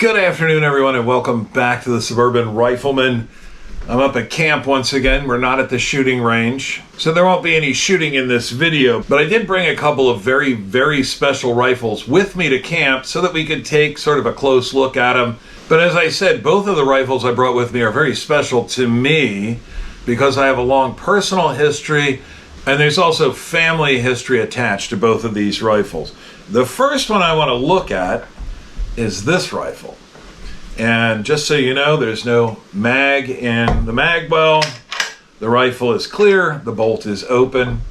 Good afternoon, everyone, and welcome back to the Suburban Rifleman. I'm up at camp once again. We're not at the shooting range, so there won't be any shooting in this video, but I did bring a couple of very, very special rifles with me to camp so that we could take sort of a close look at them. But as I said, both of the rifles I brought with me are very special to me because I have a long personal history, and there's also family history attached to both of these rifles. The first one I want to look at is this rifle. And just so you know, there's no mag in the mag well. The rifle is clear, the bolt is open.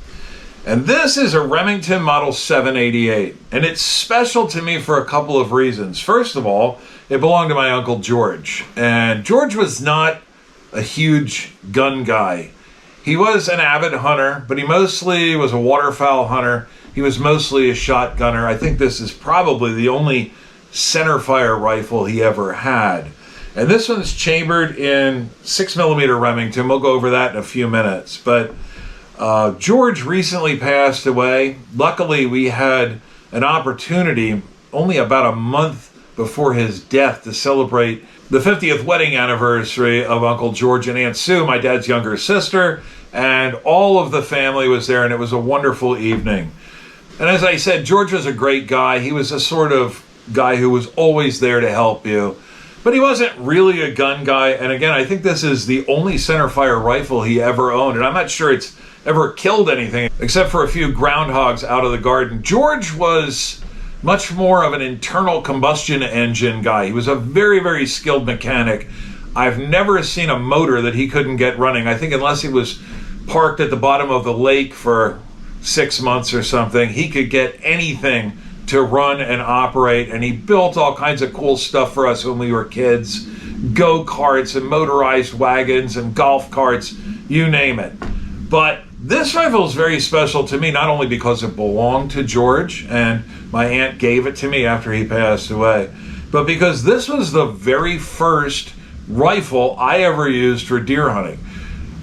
And this is a Remington Model 788. And it's special to me for a couple of reasons. First of all, it belonged to my Uncle George. And George was not a huge gun guy. He was an avid hunter, but he mostly was a waterfowl hunter. He was mostly a shotgunner. I think this is probably the only centerfire rifle he ever had. And this one's chambered in 6mm Remington. We'll go over that in a few minutes. But George recently passed away. Luckily, we had an opportunity only about a month before his death to celebrate the 50th wedding anniversary of Uncle George and Aunt Sue, my dad's younger sister, and all of the family was there, and it was a wonderful evening. And as I said, George was a great guy. He was a sort of guy who was always there to help you, but he wasn't really a gun guy. And again, I think this is the only centerfire rifle he ever owned, and I'm not sure it's ever killed anything except for a few groundhogs out of the garden. George was much more of an internal combustion engine guy. He was a very, very skilled mechanic. I've never seen a motor that he couldn't get running. I think unless he was parked at the bottom of the lake for 6 months or something, he could get anything to run and operate, and he built all kinds of cool stuff for us when we were kids. Go-karts and motorized wagons and golf carts, you name it. But this rifle is very special to me, not only because it belonged to George and my aunt gave it to me after he passed away, but because this was the very first rifle I ever used for deer hunting.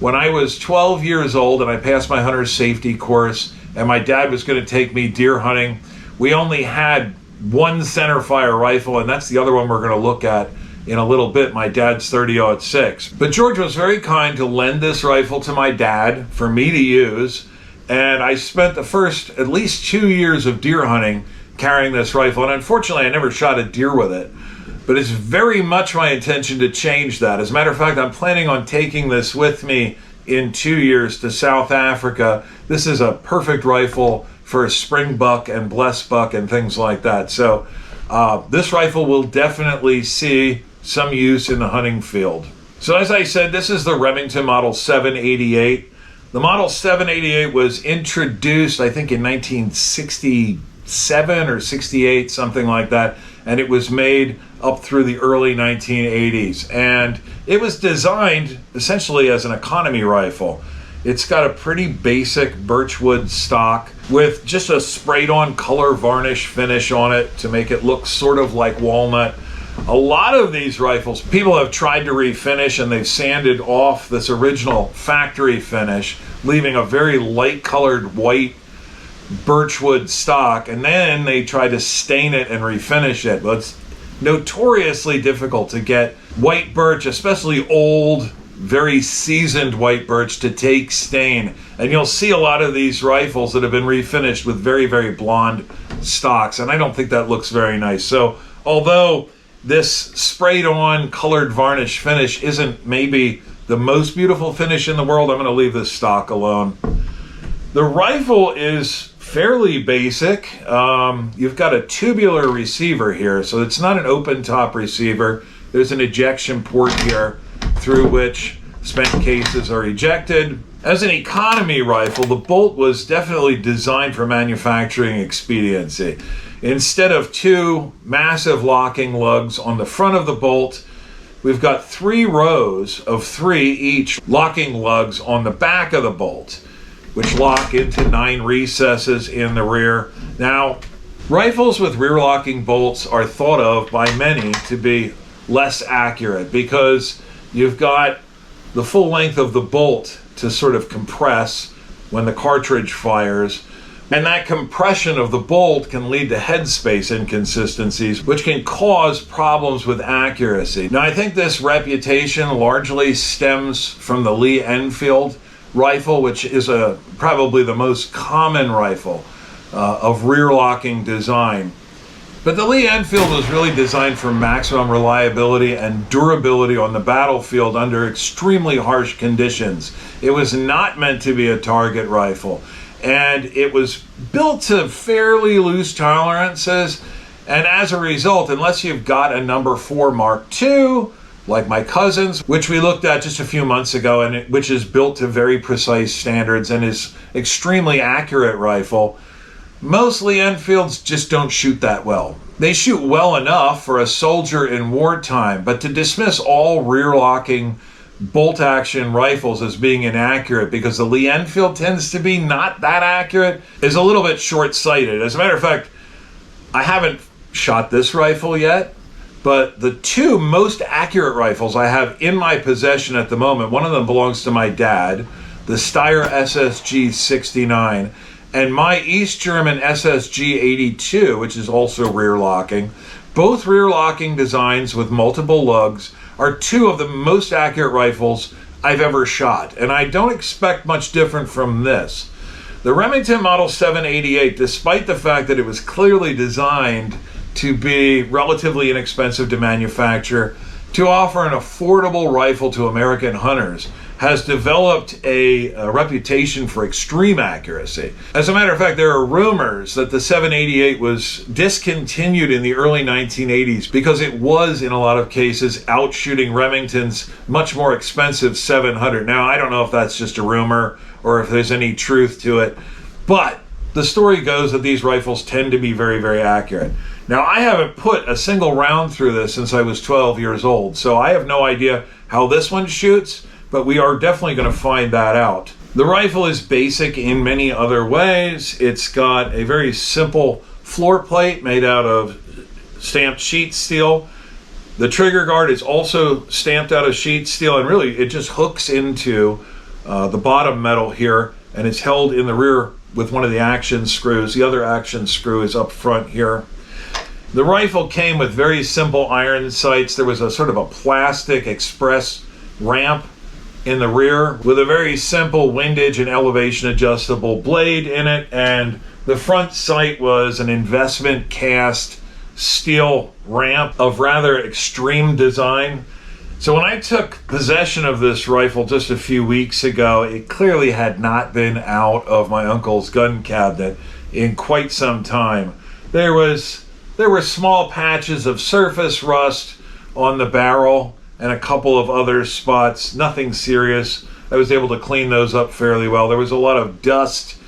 When I was 12 years old and I passed my hunter's safety course and my dad was going to take me deer hunting, we only had one centerfire rifle, and that's the other one we're going to look at in a little bit, my dad's 30-06. But George was very kind to lend this rifle to my dad for me to use, and I spent the first at least 2 years of deer hunting carrying this rifle, and unfortunately I never shot a deer with it. But it's very much my intention to change that. As a matter of fact, I'm planning on taking this with me in 2 years to South Africa. This is a perfect rifle for spring buck and blessed buck and things like that. So this rifle will definitely see some use in the hunting field. So as I said, this is the Remington Model 788. The Model 788 was introduced, I think, in 1967 or 68, something like that. And it was made up through the early 1980s. And it was designed essentially as an economy rifle. It's got a pretty basic birchwood stock with just a sprayed on color varnish finish on it to make it look sort of like walnut. A lot of these rifles, people have tried to refinish and they've sanded off this original factory finish, leaving a very light colored white birchwood stock, and then they try to stain it and refinish it. But it's notoriously difficult to get white birch, especially old, very seasoned white birch, to take stain. And you'll see a lot of these rifles that have been refinished with very, very blonde stocks, and I don't think that looks very nice. So although this sprayed on colored varnish finish isn't maybe the most beautiful finish in the world, I'm going to leave this stock alone. The rifle is fairly basic. You've got a tubular receiver here, so it's not an open top receiver. There's an ejection port here through which spent cases are ejected. As an economy rifle, the bolt was definitely designed for manufacturing expediency. Instead of two massive locking lugs on the front of the bolt, we've got 3 rows of 3 each locking lugs on the back of the bolt, which lock into 9 recesses in the rear. Now, rifles with rear locking bolts are thought of by many to be less accurate because you've got the full length of the bolt to sort of compress when the cartridge fires. And that compression of the bolt can lead to headspace inconsistencies, which can cause problems with accuracy. Now, I think this reputation largely stems from the Lee Enfield rifle, which is probably the most common rifle of rear locking design. But the Lee Enfield was really designed for maximum reliability and durability on the battlefield under extremely harsh conditions. It was not meant to be a target rifle, and it was built to fairly loose tolerances. And as a result, unless you've got a number 4 Mark II, like my cousin's, which we looked at just a few months ago, and which is built to very precise standards and is extremely accurate rifle, most Lee Enfields just don't shoot that well. They shoot well enough for a soldier in wartime, but to dismiss all rear-locking bolt-action rifles as being inaccurate because the Lee Enfield tends to be not that accurate is a little bit short-sighted. As a matter of fact, I haven't shot this rifle yet, but the 2 most accurate rifles I have in my possession at the moment, one of them belongs to my dad, the Steyr SSG 69, and my East German SSG 82, which is also rear locking. Both rear locking designs with multiple lugs are 2 of the most accurate rifles I've ever shot, and I don't expect much different from this. The Remington Model 788, despite the fact that it was clearly designed to be relatively inexpensive to manufacture, to offer an affordable rifle to American hunters, has developed a reputation for extreme accuracy. As a matter of fact, there are rumors that the 788 was discontinued in the early 1980s because it was, in a lot of cases, outshooting Remington's much more expensive 700. Now, I don't know if that's just a rumor or if there's any truth to it, but the story goes that these rifles tend to be very, very accurate. Now, I haven't put a single round through this since I was 12 years old, so I have no idea how this one shoots, but we are definitely going to find that out. The rifle is basic in many other ways. It's got a very simple floor plate made out of stamped sheet steel. The trigger guard is also stamped out of sheet steel, and really it just hooks into the bottom metal here, and it's held in the rear with one of the action screws. The other action screw is up front here. The rifle came with very simple iron sights. There was a sort of a plastic express ramp in the rear with a very simple windage and elevation adjustable blade in it, and the front sight was an investment cast steel ramp of rather extreme design. So when I took possession of this rifle just a few weeks ago, it clearly had not been out of my uncle's gun cabinet in quite some time. There were small patches of surface rust on the barrel and a couple of other spots, nothing serious. I was able to clean those up fairly well. There was a lot of dust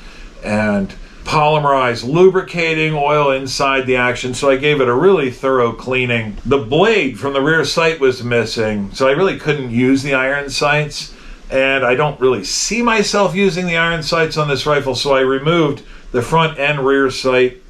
and polymerized lubricating oil inside the action, so I gave it a really thorough cleaning. The blade from the rear sight was missing, so I really couldn't use the iron sights, and I don't really see myself using the iron sights on this rifle, so I removed the front and rear sight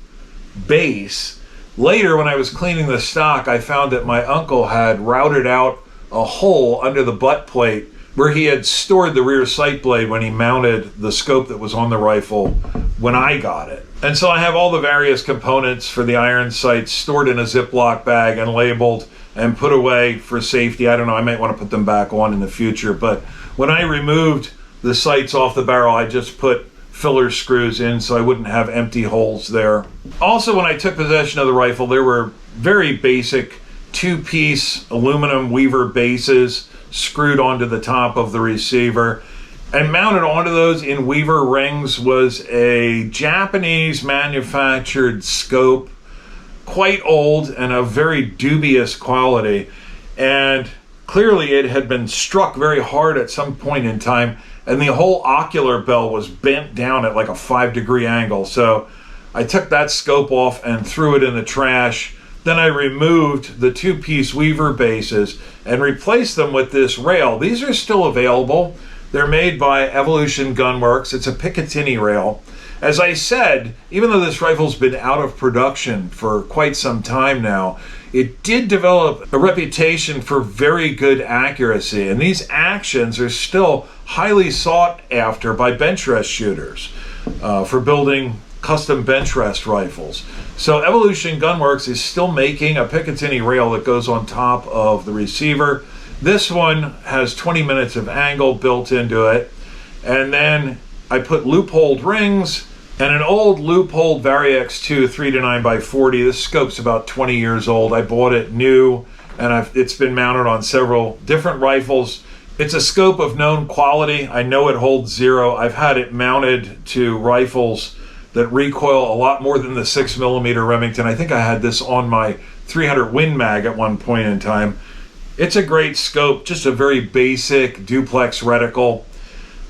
base. Later, when I was cleaning the stock, I found that my uncle had routed out a hole under the butt plate where he had stored the rear sight blade when he mounted the scope that was on the rifle when I got it. And so I have all the various components for the iron sights stored in a Ziploc bag and labeled and put away for safety. I don't know, I might want to put them back on in the future, but when I removed the sights off the barrel, I just put filler screws in so I wouldn't have empty holes there. Also, when I took possession of the rifle, there were very basic 2-piece aluminum weaver bases screwed onto the top of the receiver, and mounted onto those in weaver rings was a Japanese manufactured scope, quite old and of very dubious quality, and clearly it had been struck very hard at some point in time, and the whole ocular bell was bent down at like a 5-degree angle. So I took that scope off and threw it in the trash. Then I removed the 2-piece weaver bases and replaced them with this rail. These are still available. They're made by Evolution Gunworks. It's a Picatinny rail. As I said, even though this rifle's been out of production for quite some time now, it did develop a reputation for very good accuracy, and these actions are still highly sought after by bench rest shooters for building custom bench rest rifles. So Evolution Gunworks is still making a Picatinny rail that goes on top of the receiver. This one has 20 minutes of angle built into it. And then I put loopholed rings and an old loopholed Vari-X 2 3-9x40. This scope's about 20 years old. I bought it new, and it's been mounted on several different rifles. It's a scope of known quality. I know it holds 0. I've had it mounted to rifles that recoil a lot more than the 6mm Remington. I think I had this on my 300 Win Mag at one point in time. It's a great scope, just a very basic duplex reticle.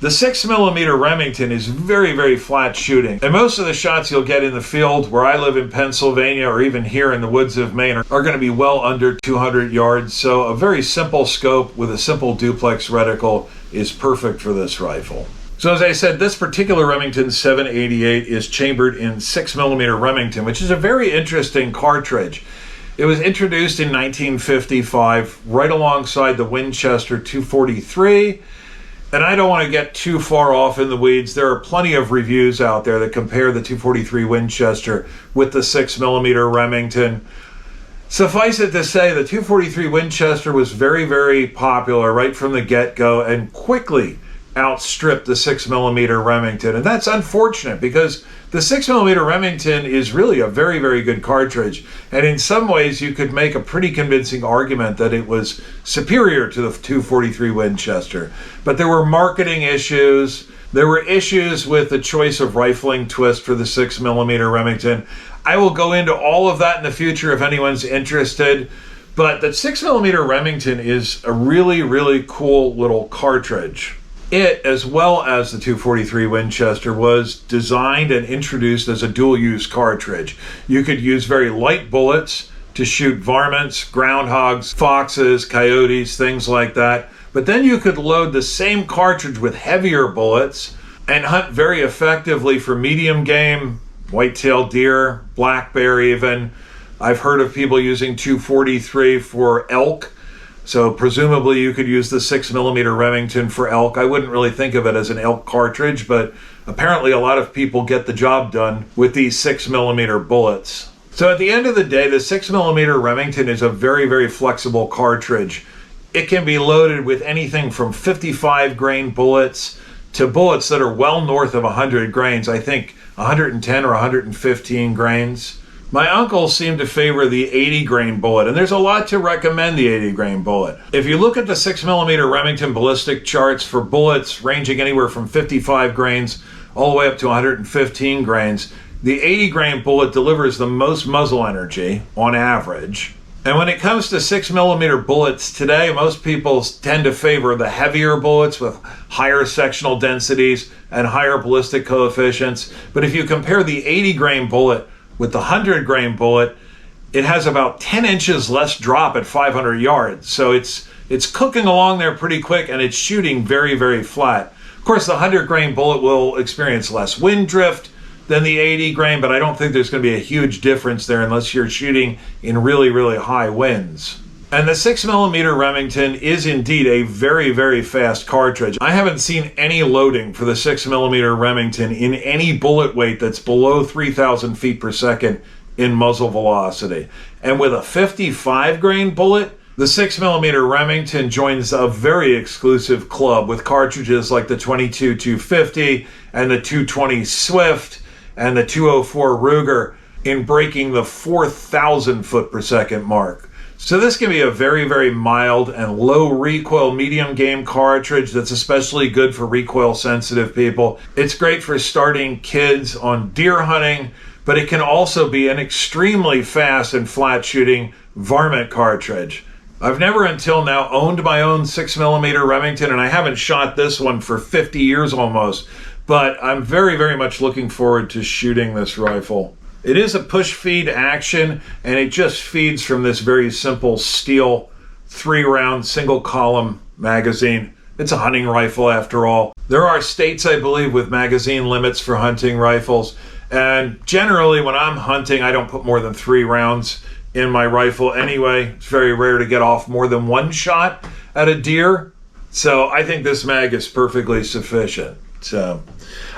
The 6mm Remington is very, very flat shooting. And most of the shots you'll get in the field where I live in Pennsylvania or even here in the woods of Maine are going to be well under 200 yards. So a very simple scope with a simple duplex reticle is perfect for this rifle. So as I said, this particular Remington 788 is chambered in 6mm Remington, which is a very interesting cartridge. It was introduced in 1955 right alongside the Winchester 243. And I don't want to get too far off in the weeds. There are plenty of reviews out there that compare the 243 Winchester with the 6mm Remington. Suffice it to say, the 243 Winchester was very, very popular right from the get-go and quickly outstripped the 6mm Remington. And that's unfortunate because the 6mm Remington is really a very, very good cartridge. And in some ways, you could make a pretty convincing argument that it was superior to the 243 Winchester. But there were marketing issues. There were issues with the choice of rifling twist for the 6mm Remington. I will go into all of that in the future if anyone's interested. But the 6mm Remington is a really, really cool little cartridge. It, as well as the 243 Winchester, was designed and introduced as a dual-use cartridge. You could use very light bullets to shoot varmints, groundhogs, foxes, coyotes, things like that. But then you could load the same cartridge with heavier bullets and hunt very effectively for medium game, white-tailed deer, black bear even. I've heard of people using 243 for elk. So presumably you could use the 6mm Remington for elk. I wouldn't really think of it as an elk cartridge, but apparently a lot of people get the job done with these 6mm bullets. So at the end of the day, the 6mm Remington is a very, very flexible cartridge. It can be loaded with anything from 55 grain bullets to bullets that are well north of 100 grains. I think 110 or 115 grains. My uncle seemed to favor the 80 grain bullet, and there's a lot to recommend the 80 grain bullet. If you look at the 6mm Remington ballistic charts for bullets ranging anywhere from 55 grains all the way up to 115 grains, the 80 grain bullet delivers the most muzzle energy on average. And when it comes to 6mm bullets today, most people tend to favor the heavier bullets with higher sectional densities and higher ballistic coefficients. But if you compare the 80 grain bullet with the 100 grain bullet, it has about 10 inches less drop at 500 yards. So it's cooking along there pretty quick and it's shooting very, very flat. Of course, the 100 grain bullet will experience less wind drift than the 80 grain, but I don't think there's going to be a huge difference there unless you're shooting in really, really high winds. And the 6mm Remington is indeed a very, very fast cartridge. I haven't seen any loading for the 6mm Remington in any bullet weight that's below 3,000 feet per second in muzzle velocity. And with a 55 grain bullet, the 6mm Remington joins a very exclusive club with cartridges like the 22-250 and the 220 Swift and the 204 Ruger in breaking the 4,000 foot per second mark. So this can be a very, very mild and low recoil medium game cartridge that's especially good for recoil sensitive people. It's great for starting kids on deer hunting, but it can also be an extremely fast and flat shooting varmint cartridge. I've never until now owned my own 6mm Remington, and I haven't shot this one for 50 years almost, but I'm very, very much looking forward to shooting this rifle. It is a push feed action, and it just feeds from this very simple steel 3-round single column magazine. It's a hunting rifle after all. There are states, I believe, with magazine limits for hunting rifles, and generally when I'm hunting, I don't put more than 3 rounds in my rifle anyway. It's very rare to get off more than 1 shot at a deer, so I think this mag is perfectly sufficient. So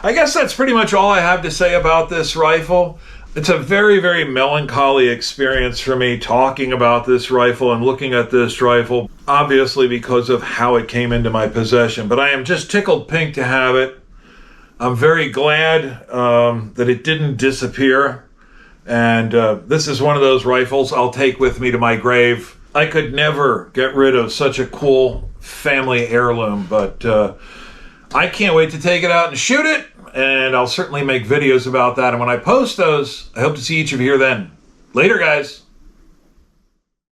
I guess that's pretty much all I have to say about this rifle. It's a very, very melancholy experience for me talking about this rifle and looking at this rifle, obviously because of how it came into my possession. But I am just tickled pink to have it. I'm very glad that it didn't disappear. And this is one of those rifles I'll take with me to my grave. I could never get rid of such a cool family heirloom, but I can't wait to take it out and shoot it. And I'll certainly make videos about that. And when I post those, I hope to see each of you here then. Later, guys.